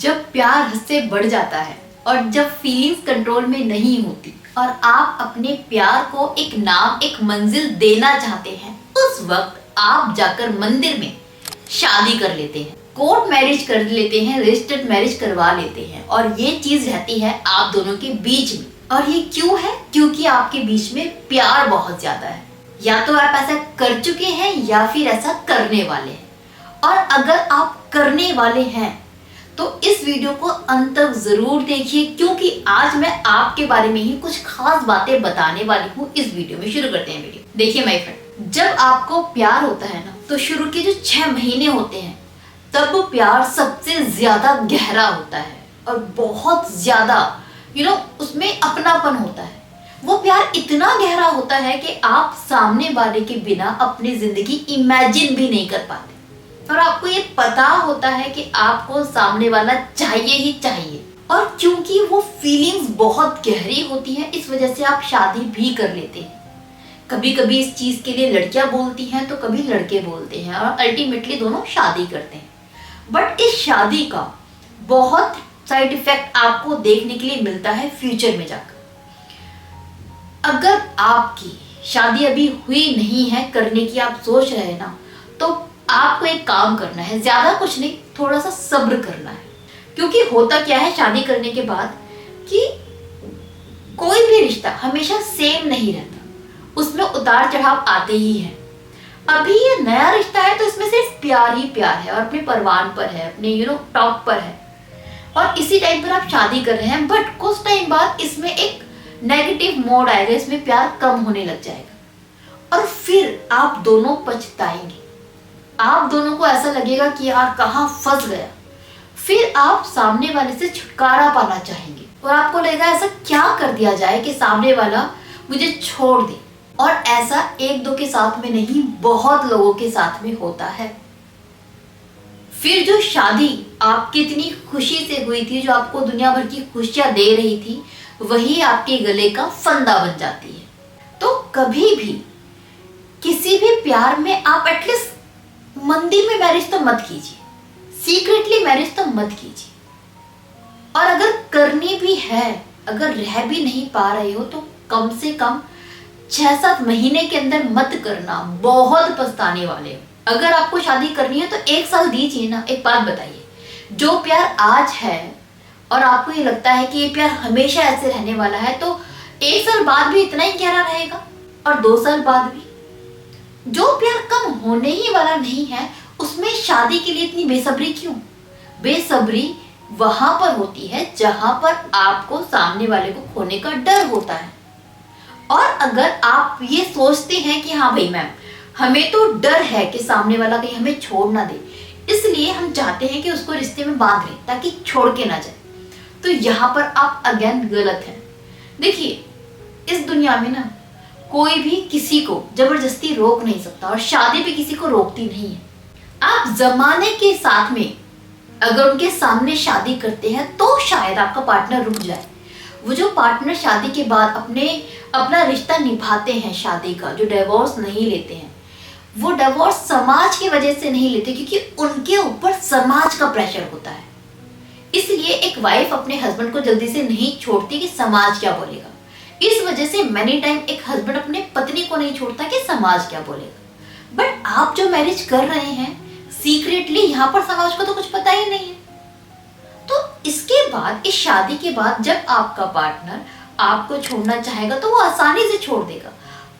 जब प्यार हद से बढ़ जाता है और जब फीलिंग्स कंट्रोल में नहीं होती और आप अपने प्यार को एक नाम, एक मंजिल देना चाहते हैं, उस वक्त आप जाकर मंदिर में शादी कर लेते हैं, कोर्ट मैरिज कर लेते हैं, रजिस्टर्ड मैरिज करवा लेते हैं और ये चीज रहती है आप दोनों के बीच में। और ये क्यों है? क्योंकि आपके बीच में प्यार बहुत ज्यादा है। या तो आप ऐसा कर चुके हैं या फिर ऐसा करने वाले हैं। और अगर आप करने वाले हैं तो इस वीडियो को अंत तक जरूर देखिए, क्योंकि आज मैं आपके बारे में ही कुछ खास बातें बताने वाली हूँ इस वीडियो में। शुरू करते हैं वीडियो। देखिए माय फ्रेंड, जब आपको प्यार होता है ना, तो शुरू के जो 6 महीने होते हैं तब प्यार सबसे ज्यादा गहरा होता है और बहुत ज्यादा उसमें अपनापन होता है। वो प्यार इतना गहरा होता है कि आप सामने वाले के बिना अपनी जिंदगी इमेजिन भी नहीं कर पाते और आपको ये पता होता है कि आपको सामने वाला चाहिए ही चाहिए। और क्योंकि वो फीलिंग्स बहुत गहरी होती है, इस वजह से आप शादी भी कर लेते हैं। कभी कभी इस चीज के लिए लड़कियां बोलती हैं तो कभी लड़के बोलते हैं और अल्टीमेटली दोनों शादी करते हैं। बट इस शादी का बहुत साइड इफेक्ट आपको देखने के लिए मिलता है फ्यूचर में जाकर। अगर आपकी शादी अभी हुई नहीं है, करने की आप सोच रहे हैं ना, तो आपको एक काम करना है, ज्यादा कुछ नहीं, थोड़ा सा सब्र करना है। क्योंकि होता क्या है शादी करने के बाद कि कोई भी रिश्ता हमेशा सेम नहीं रहता, उसमें उतार चढ़ाव आते ही हैं। अभी ये नया रिश्ता है तो इसमें सिर्फ प्यार ही प्यार है और अपने परवान पर है, अपने टॉप पर है और इसी टाइम पर आप शादी कर रहे हैं। बट कुछ टाइम बाद इसमें एक नेगेटिव मोड आएगा, इसमें प्यार कम होने लग जाएगा और फिर आप दोनों पछताएंगे। आप दोनों को ऐसा लगेगा कि यार कहाँ फंस गया। फिर आप सामने वाले से छुटकारा पाना चाहेंगे और आपको लगेगा ऐसा क्या कर दिया जाए कि सामने वाला मुझे छोड़ दे। और ऐसा एक दो के साथ में नहीं, बहुत लोगों के साथ में होता है। फिर जो शादी आपकी इतनी खुशी से हुई थी, जो आपको दुनिया भर की खुशियां दे रही थी, वही आपके गले का फंदा बन जाती है। तो कभी भी किसी भी प्यार में आप एटलीस्ट मंदिर में मैरिज तो मत कीजिए, सीक्रेटली मैरिज तो मत कीजिए। और अगर करनी भी है, अगर रह भी नहीं पा रहे हो, तो कम से कम 6-7 महीने के अंदर मत करना, बहुत पछताने वाले हो। अगर आपको शादी करनी है तो 1 साल दीजिए ना। एक बात बताइए, जो प्यार आज है और आपको ये लगता है कि ये प्यार हमेशा ऐसे रहने वाला है, तो 1 साल बाद भी इतना ही गहरा रहेगा और 2 साल बाद भी। जो प्यार कम होने ही वाला नहीं है, उसमें शादी के लिए इतनी बेसब्री क्यों? बेसब्री वहां पर होती है जहां पर आपको सामने वाले को खोने का डर होता है। और अगर आप ये सोचते हैं कि हाँ भाई मैम, हमें तो डर है कि सामने वाला कहीं हमें छोड़ ना दे, इसलिए हम चाहते हैं कि उसको रिश्ते में बांध लें ताकि छोड़ के ना जाए, तो यहाँ पर आप अगेन गलत हैं। देखिए, इस दुनिया में ना कोई भी किसी को जबरदस्ती रोक नहीं सकता और शादी भी किसी को रोकती नहीं है। आप जमाने के साथ में अगर उनके सामने शादी करते हैं तो शायद आपका पार्टनर रुक जाए। वो जो पार्टनर शादी के बाद अपना रिश्ता निभाते हैं, शादी का जो डिवोर्स नहीं लेते हैं, वो डिवोर्स समाज की वजह से नहीं लेते, क्योंकि उनके ऊपर समाज का प्रेशर होता है। इसलिए एक वाइफ अपने हस्बैंड को जल्दी से नहीं छोड़ती कि समाज क्या बोलेगा। इस वजह से मैनी टाइम एक हस्बैंड अपने पत्नी को नहीं छोड़ता कि समाज क्या बोलेगा। बट आप जो मैरिज कर रहे हैं सीक्रेटली, यहाँ पर समाज को तो कुछ पता ही नहीं है। तो इसके बाद, इस शादी के बाद जब आपका पार्टनर आपको छोड़ना चाहेगा तो वो आसानी से छोड़ देगा।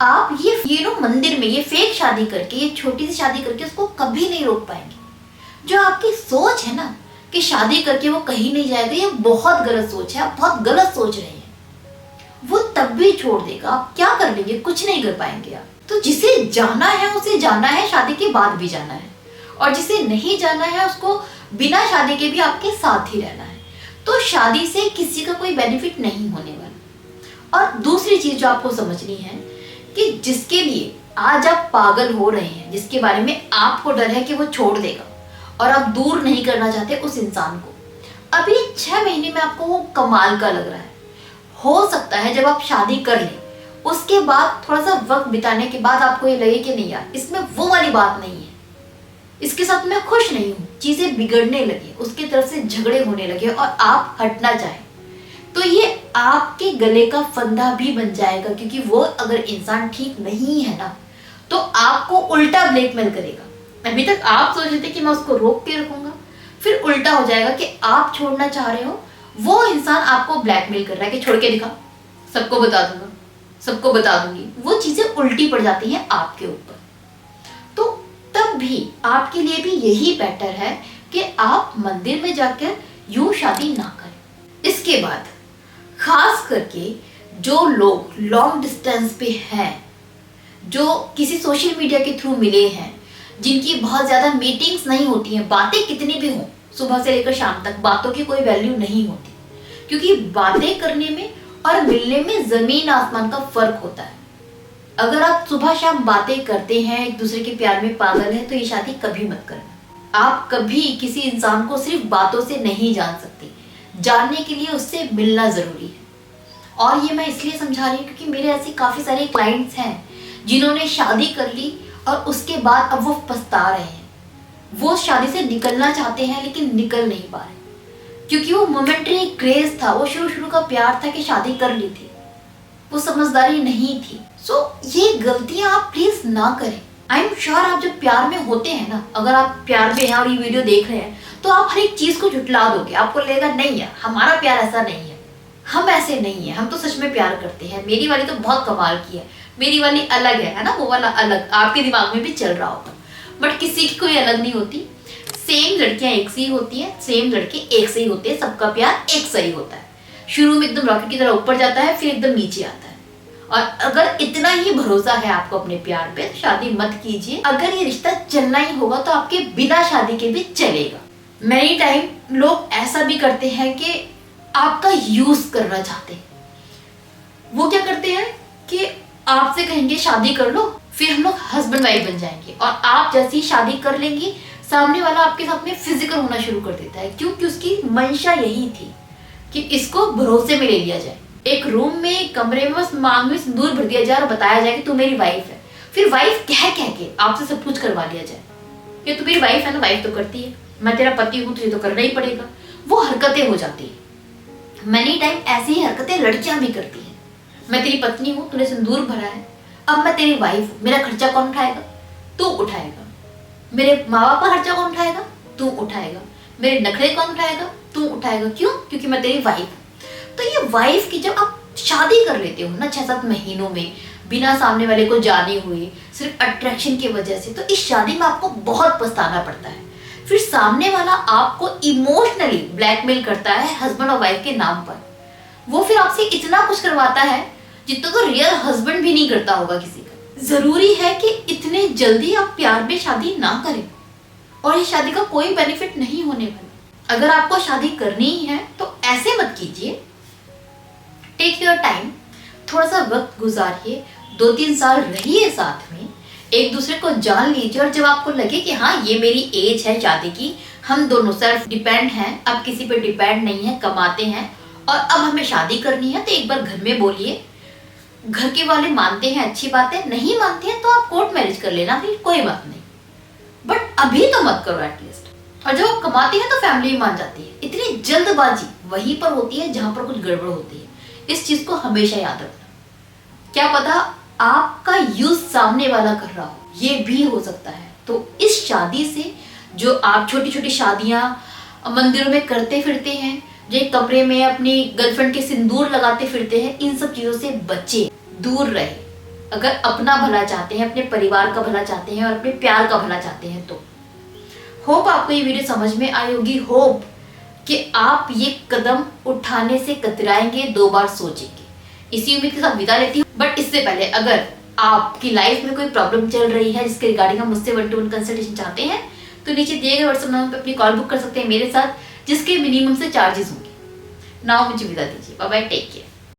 आप ये मंदिर में ये फेक शादी करके, ये छोटी सी शादी करके उसको कभी नहीं रोक पाएंगे। जो आपकी सोच है ना कि शादी करके वो कहीं नहीं जाएगा, ये बहुत गलत सोच है। आप बहुत गलत सोच रहे हैं। वो तब भी छोड़ देगा। आप क्या कर लेंगे? कुछ नहीं कर पाएंगे आप। तो जिसे जाना है उसे जाना है, शादी के बाद भी जाना है, और जिसे नहीं जाना है उसको बिना शादी के भी आपके साथ ही रहना है। तो शादी से किसी का कोई बेनिफिट नहीं होने वाला। और दूसरी चीज जो आपको समझनी है कि जिसके लिए आज आप पागल हो रहे हैं, जिसके बारे में आपको डर है कि वो छोड़ देगा और आप दूर नहीं करना चाहते उस इंसान को, अभी 6 महीने में आपको वो कमाल का लग रहा है। हो सकता है जब आप शादी कर लें, उसके बाद थोड़ा सा वक्त बिताने के बाद आपको ये लगे कि नहीं यार, इसमें वो वाली बात नहीं है, इसके साथ मैं खुश नहीं हूँ, चीजें बिगड़ने लगे, उसके तरफ से झगड़े होने लगे और आप हटना चाहें, तो ये आपके गले का फंदा भी बन जाएगा, क्योंकि वो अगर इंसान ठीक नहीं है ना तो आपको उल्टा ब्लैकमेल करेगा। अभी तक आप सोच रहे थे कि मैं उसको रोक के रखूंगा, फिर उल्टा हो जाएगा कि आप छोड़ना चाह रहे हो, वो इंसान आपको ब्लैकमेल कर रहा है कि छोड़ के दिखा, सबको बता दूंगा, सबको बता दूंगी। वो चीजें उल्टी पड़ जाती हैं आपके ऊपर। तो तब भी आपके लिए भी यही बेटर है कि आप मंदिर में जाकर यूं शादी ना करें। इसके बाद खास करके जो लोग लॉन्ग डिस्टेंस पे हैं, जो किसी सोशल मीडिया के थ्रू मिले हैं, जिनकी बहुत ज्यादा मीटिंग्स नहीं होती हैं, बातें कितनी भी हों सुबह से लेकर शाम तक, बातों की कोई वैल्यू नहीं होती, क्योंकि बातें करने में और मिलने में जमीन आसमान का फर्क होता है। अगर आप सुबह शाम बातें करते हैं, एक दूसरे के प्यार में पागल है, तो ये शादी कभी मत करना। आप कभी किसी इंसान को सिर्फ बातों से नहीं जान सकते, जानने के लिए उससे मिलना जरूरी है। और ये मैं इसलिए समझा रही हूँ क्योंकि मेरे ऐसे काफी सारे क्लाइंट्स हैं जिन्होंने शादी कर ली और उसके बाद अब वो पछता रहे हैं। वो शादी से निकलना चाहते हैं लेकिन निकल नहीं पा रहे, क्योंकि वो मोमेंटरी क्रेज था, वो शुरू का प्यार था कि शादी कर ली थी, वो समझदारी नहीं थी। सो ये गलतियां आप प्लीज ना करें। आई एम श्योर आप जब प्यार में होते हैं ना, अगर आप प्यार में हैं और ये वीडियो देख रहे हैं, तो आप हर एक चीज को झुटला दोगे। आपको लगेगा नहीं यार, हमारा प्यार ऐसा नहीं है, हम ऐसे नहीं है, हम तो सच में प्यार करते हैं, मेरी वाली तो बहुत कमाल की है, मेरी वाली अलग है ना, वो वाला अलग आपके दिमाग में भी चल रहा होगा। बट किसी की कोई अलग नहीं होती, सेम लड़कियां एक से ही होती हैं, सेम लड़के एक से ही होते हैं, सबका प्यार एक से ही होता है। शुरू में एकदम रॉकेट की तरह ऊपर जाता है, फिर एकदम नीचे आता है। और अगर इतना ही भरोसा है आपको अपने प्यार पे, तो शादी मत कीजिए। अगर ये रिश्ता चलना ही होगा तो आपके बिना शादी के भी चलेगा। मेनी टाइम लोग ऐसा भी करते हैं कि आपका यूज करना चाहते हैं। वो क्या करते हैं कि आपसे कहेंगे शादी कर लो, फिर हम लोग हस्बैंड वाइफ बन जाएंगे, और आप जैसी शादी कर लेंगी, सामने वाला आपके साथ में फिजिकल होना शुरू कर देता है, क्योंकि उसकी मंशा यही थी कि इसको भरोसे में ले लिया जाए। एक रूम में, एक कमरे में बस मांग में सिंदूर भर दिया जाए और बताया जाए कि तू मेरी वाइफ है, फिर वाइफ कह के आपसे सब कुछ करवा लिया जाए कि तू मेरी वाइफ है ना, वाइफ तो करती है, मैं तेरा पति हूँ, तुझे तो करना ही पड़ेगा। वो हरकतें हो जाती है। मेनी टाइम ऐसी ही हरकतें लड़कियां भी करती हैं। मैं तेरी पत्नी हूँ, तूने सिंदूर भरा है, अब मैं तेरी वाइफ हूँ, मेरा खर्चा कौन उठाएगा? तू उठाएगा। मेरे माँ बाप का खर्चा कौन उठाएगा? तू उठाएगा। मेरे नखरे कौन उठाएगा? तू उठाएगा। क्यों? क्योंकि मैं तेरी वाइफ हूँ। तो ये वाइफ की जब आप शादी कर लेते हो ना 6-7 महीनों में, बिना सामने वाले को जाने हुए, सिर्फ अट्रैक्शन की वजह से, तो इस शादी में आपको बहुत पछताना पड़ता है। फिर सामने वाला आपको इमोशनली ब्लैकमेल करता है हस्बैंड और वाइफ के नाम पर। वो फिर आपसे इतना कुछ करवाता है जितना तो रियल हस्बैंड भी नहीं करता होगा किसी का। जरूरी है कि इतने जल्दी आप प्यार में शादी ना करें, और ये शादी का कोई बेनिफिट नहीं होने वाला। अगर आपको शादी करनी ही है तो ऐसे मत कीजिए। टेक योर टाइम, थोड़ा सा वक्त गुजारिए, 2-3 साल रहिए साथ में, एक दूसरे को जान लीजिए, और जब आपको लगे कि हाँ ये मेरी एज है शादी की, हम दोनों सेल्फ डिपेंड हैं, अब किसी पे डिपेंड नहीं है, कमाते हैं और अब हमें शादी करनी है, तो एक बार घर में बोलिए। घर के वाले मानते हैं अच्छी बात है, नहीं मानते हैं तो आप कोर्ट मैरिज कर लेना, फिर कोई बात नहीं, बट अभी तो मत करो एटलीस्ट। और जब आप कमाते हैं तो फैमिली मान जाती है। इतनी जल्दबाजी वहीं पर होती है जहां पर कुछ गड़बड़ होती है। इस चीज को हमेशा याद रखना। क्या पता आपका यूज सामने वाला कर रहा हो, ये भी हो सकता है। तो इस शादी से, जो आप छोटी छोटी शादियां मंदिरों में करते फिरते हैं, जो एक कमरे में अपनी गर्लफ्रेंड के सिंदूर लगाते फिरते हैं, इन सब चीजों से बचे, दूर रहे। अगर अपना भला चाहते हैं, अपने परिवार का भला चाहते हैं और अपने प्यार का भला चाहते हैं तो। होप आपको ये वीडियो समझ में आई होगी। होप कि आप ये कदम उठाने से कतराएंगे, 2 बार सोचेंगे। इसी उम्मीद के साथ विदा लेती हूँ। बट इससे पहले, अगर आपकी लाइफ में कोई प्रॉब्लम चल रही है जिसके रिगार्डिंग आप मुझसे 1-to-1 कंसल्टेशन चाहते हैं, तो नीचे दिए गए व्हाट्सएप नंबर पर अपनी कॉल बुक कर सकते हैं मेरे साथ, जिसके मिनिमम से चार्जेस होंगे। नाउ मुझे विदा दीजिए। Bye bye, take care.